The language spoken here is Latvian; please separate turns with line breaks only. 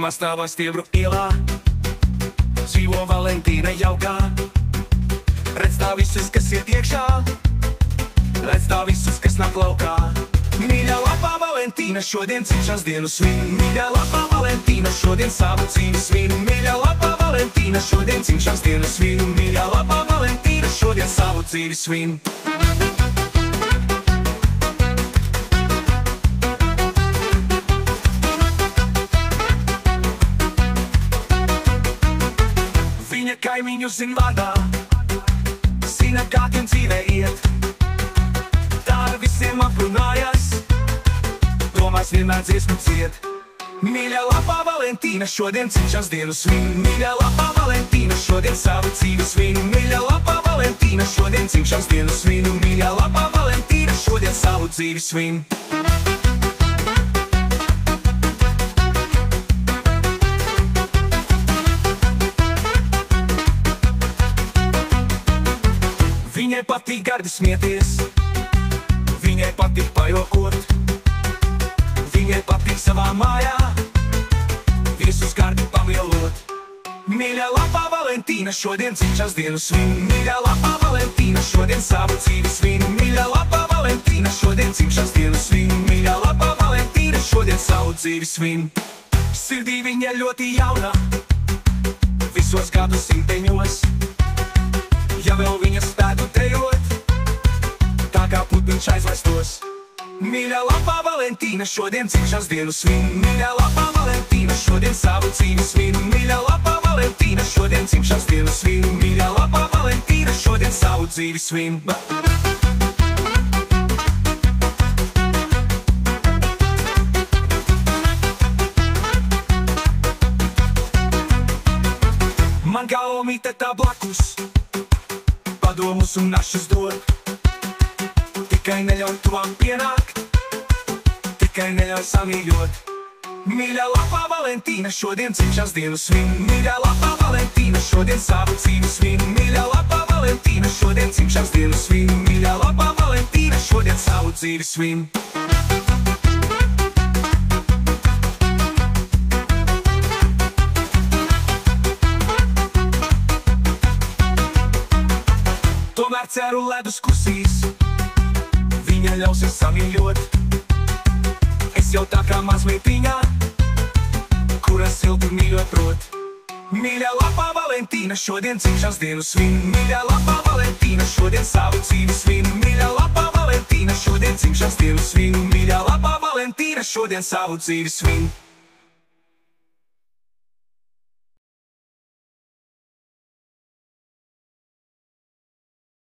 Pirmā stāvā Stiebru ielā dzīvo Valentīna jaukā. Redz tā visus, kas iet iekšā, redz tā visus, kas nāk laukā. Mīļā lapā Valentīna šodien dzimšanas dienu svin. Mīļā lapā Valentīna šodien savu dzīvi svin. Mīļā lapā Valentīna šodien dzimšanas dienu svin. Mīļā lapā Valentīna šodien savu dzīvi svin. Viņa kaimiņu zin vārdā, zina, kā tiem dzīvē iet. Tā ar visiem aprunājas, domās vienmēr dziesmu ciet. Mīļā lapā Valentīna šodien dzimšanas dienu svin. Mīļā lapā Valentīna šodien savu dzīvi svin. Mīļā lapā Valentīna šodien dzimšanas dienu svin. Mīļā lapā Valentīna šodien savu dzīvi svin. Viņai patīk gardi smieties, viņai patīk pajokot, viņai patīk savā mājā visus gardi pamielot. Mīļā lapā Valentīna šodien dzimšanas dienu svin. Mīļā lapā Valentīna šodien savu dzīvi svin. Mīļā lapā Valentīna šodien dzimšanas dienu svin. Mīļā lapā Valentīna šodien savu dzīvi svin. Sirdī viņa ļoti jauna, visos gadu simteņos. Ja vēl viņa spētu dejot, tā kā putniņš aizvestos. Mīļā lapā Valentīna šodien dzimšanas dienu svin. Mīļā lapā Valentīna šodien savu dzīvi svin. Mīļā lapā Valentīna šodien dzimšanas dienu svin. Mīļā lapā Valentīna šodien savu dzīvi svin. Man kā omīte tā blakus padomus un našas dod. Tikai neļauj tuvam pienākt, tikai neļauj samīļot. Mīļā lapā Valentīna šodien dzimšanas dienu svin. Mīļā lapā Valentīna šodien savu dzīvi svin. Mīļā lapā Valentīna šodien dzimšanas dienu svin. Mīļā lapā Valentīna šodien savu dzīvi svin. Tomēr ceru ledus kusīs, viņa ļausies samīļot. Es jau tā kā mazmeitiņā, kura silti mīļot prot. Mīļā lapā Valentīna šodien dzimšanas dienu svin. Mīļā lapā Valentīna šodien savu dzīvi svin. Mīļā lapā Valentīna šodien dzimšanas dienu svin. Mīļā lapā Valentīna šodien savu dzīvi svin.